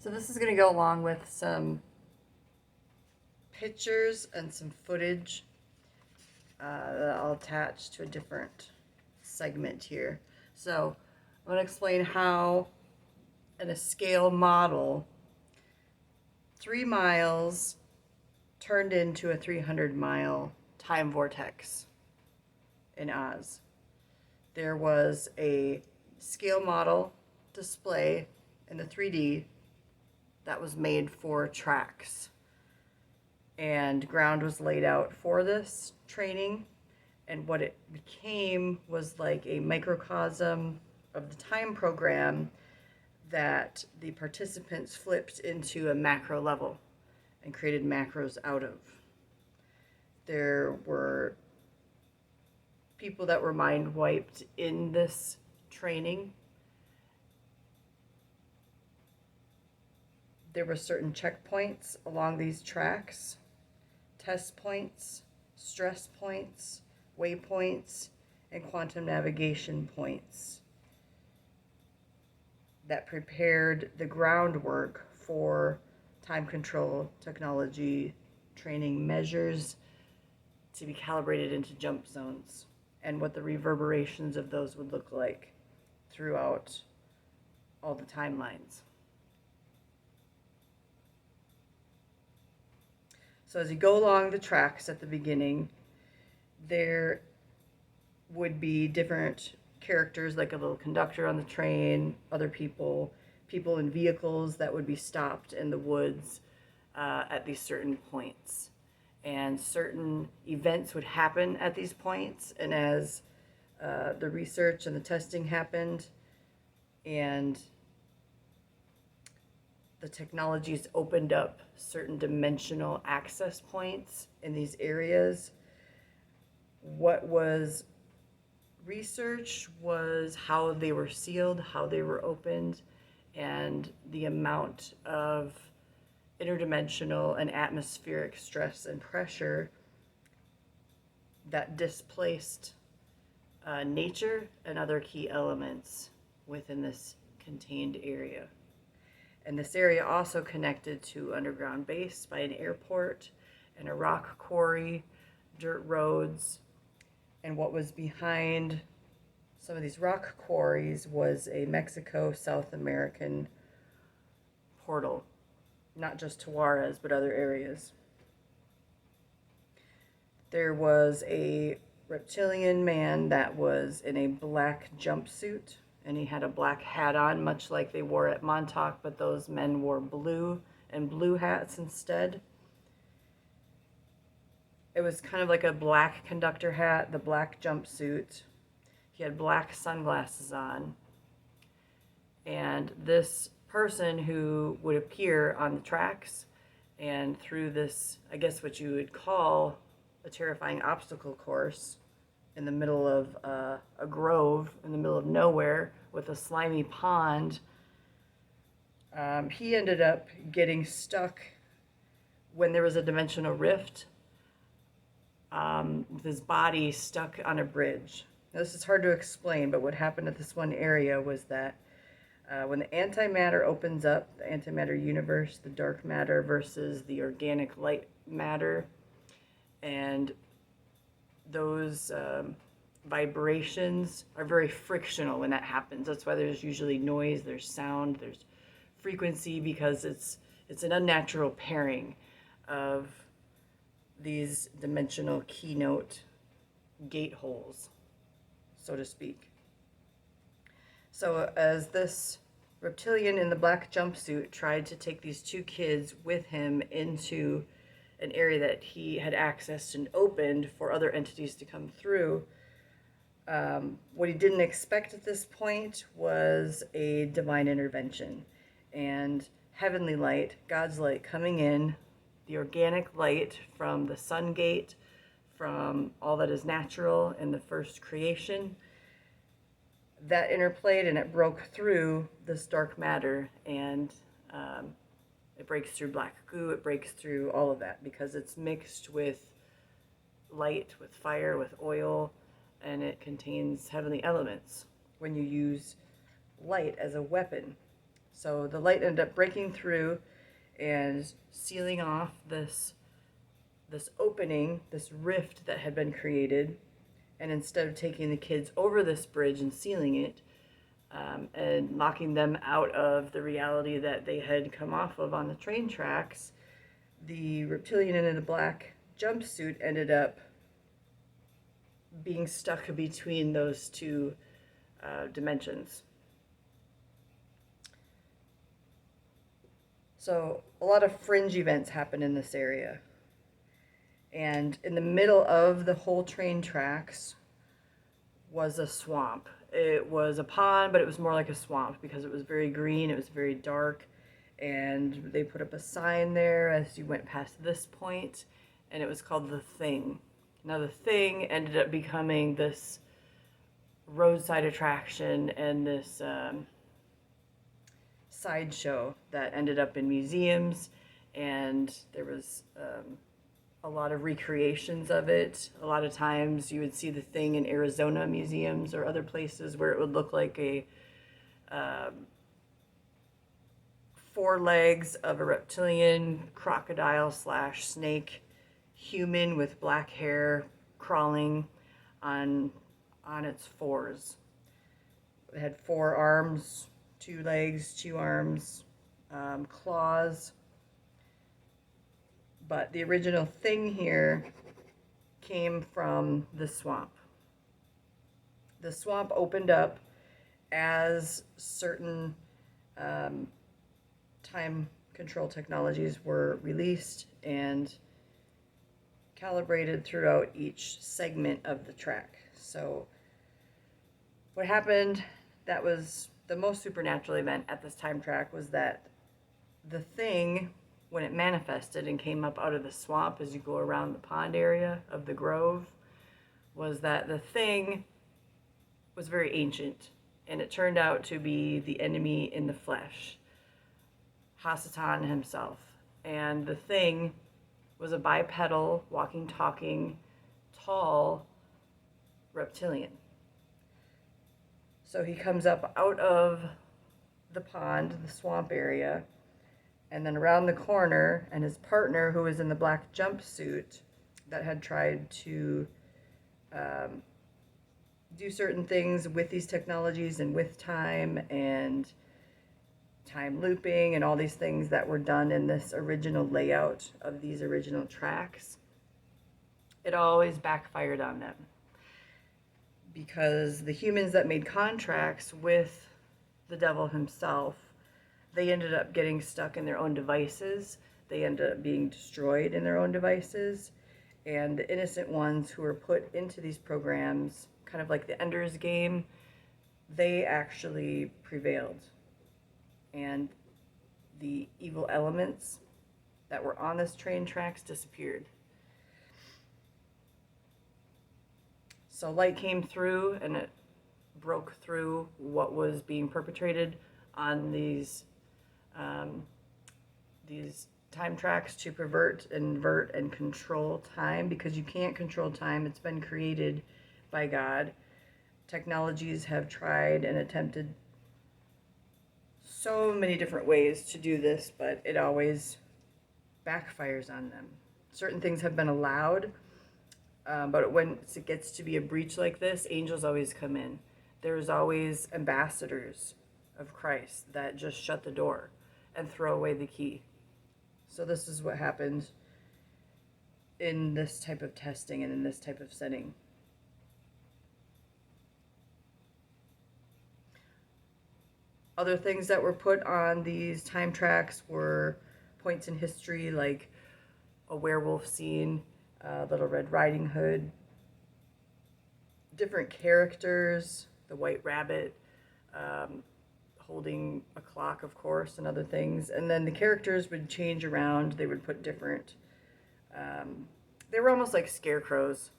So this is going to go along with some pictures and some footage that I'll attach to a different segment here. So I'm going to explain how in a scale model 3 miles turned into a 300-mile time vortex in Oz. There was a scale model display in the 3D that was made for tracks, and ground was laid out for this training, and what it became was like a microcosm of the time program that the participants flipped into a macro level and created macros out of. There were people that were mind wiped in this training. There were certain checkpoints along these tracks, test points, stress points, waypoints, and quantum navigation points that prepared the groundwork for time control technology training measures to be calibrated into jump zones and what the reverberations of those would look like throughout all the timelines. So as you go along the tracks at the beginning, there would be different characters, like a little conductor on the train, other people in vehicles that would be stopped in the woods at these certain points. And certain events would happen at these points, and as the research and the testing happened, and the technologies opened up certain dimensional access points in these areas, what was researched was how they were sealed, how they were opened, and the amount of interdimensional and atmospheric stress and pressure that displaced nature and other key elements within this contained area. And this area also connected to underground base by an airport and a rock quarry, dirt roads, and what was behind some of these rock quarries was a Mexico South American portal, not just to Juarez, but other areas. There was a reptilian man that was in a black jumpsuit, and he had a black hat on, much like they wore at Montauk, but those men wore blue and blue hats instead. It was kind of like a black conductor hat, the black jumpsuit. He had black sunglasses on. And this person who would appear on the tracks and through this, I guess what you would call a terrifying obstacle course in the middle of a grove in the middle of nowhere with a slimy pond, he ended up getting stuck when there was a dimensional rift, with his body stuck on a bridge. Now, this is hard to explain, but what happened at this one area was that when the antimatter opens up, the antimatter universe, the dark matter versus the organic light matter, and those vibrations are very frictional when that happens. That's why there's usually noise, there's sound, there's frequency, because it's an unnatural pairing of these dimensional keynote gate holes, so to speak. So as this reptilian in the black jumpsuit tried to take these two kids with him into an area that he had accessed and opened for other entities to come through, what he didn't expect at this point was a divine intervention and heavenly light, God's light coming in, the organic light from the sun gate, from all that is natural in the first creation. That interplayed and it broke through this dark matter, and it breaks through black goo, it breaks through all of that because it's mixed with light, with fire, with oil, and it contains heavenly elements when you use light as a weapon So the light ended up breaking through and sealing off this opening, this rift that had been created. And instead of taking the kids over this bridge and sealing it, and locking them out of the reality that they had come off of on the train tracks, the reptilian in the black jumpsuit ended up being stuck between those two dimensions. So a lot of fringe events happen in this area. And in the middle of the whole train tracks was a swamp. It was a pond, but it was more like a swamp because it was very green, it was very dark, and they put up a sign there as you went past this point, and it was called The Thing. Now the Thing ended up becoming this roadside attraction and this sideshow that ended up in museums, and there was a lot of recreations of it. A lot of times you would see the Thing in Arizona museums or other places where it would look like a 4 legs of a reptilian crocodile / snake human with black hair crawling on its 4s. It had 4 arms, 2 legs, 2 arms, claws. But the original Thing here came from the swamp. The swamp opened up as certain time control technologies were released and calibrated throughout each segment of the track. So what happened, that was the most supernatural event at this time track, was that the Thing, when it manifested and came up out of the swamp as you go around the pond area of the grove, was that the Thing was very ancient, and it turned out to be the enemy in the flesh, Hasatan himself. And the Thing was a bipedal, walking, talking, tall reptilian. So he comes up out of the pond, the swamp area, and then around the corner, and his partner, who was in the black jumpsuit, that had tried to do certain things with these technologies and with time and time looping and all these things that were done in this original layout of these original tracks, it always backfired on them. Because the humans that made contracts with the devil himself, they ended up getting stuck in their own devices. They ended up being destroyed in their own devices. And the innocent ones who were put into these programs, kind of like the Ender's Game, they actually prevailed. And the evil elements that were on this train tracks disappeared. So light came through, and it broke through what was being perpetrated on these time tracks to pervert, invert, and control time, because you can't control time. It's been created by God. Technologies have tried and attempted so many different ways to do this, but it always backfires on them. Certain things have been allowed, but when it gets to be a breach like this, angels always come in. There's always ambassadors of Christ that just shut the door and throw away the key. So this is what happens in this type of testing and in this type of setting. Other things that were put on these time tracks were points in history, like a werewolf scene, Little Red Riding Hood, different characters, the White Rabbit, holding a clock, of course, and other things. And then the characters would change around. They would put different, they were almost like scarecrows.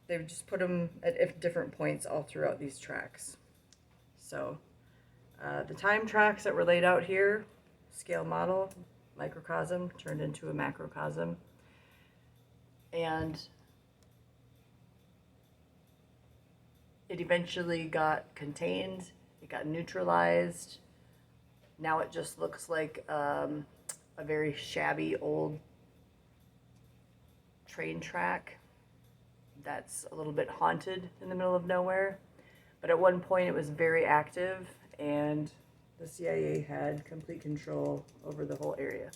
They would just put them at different points all throughout these tracks. So the time tracks that were laid out here, scale model, microcosm turned into a macrocosm. And it eventually got contained, it got neutralized, Now it just looks like a very shabby old train track that's a little bit haunted in the middle of nowhere. But at one point it was very active, and the CIA had complete control over the whole area.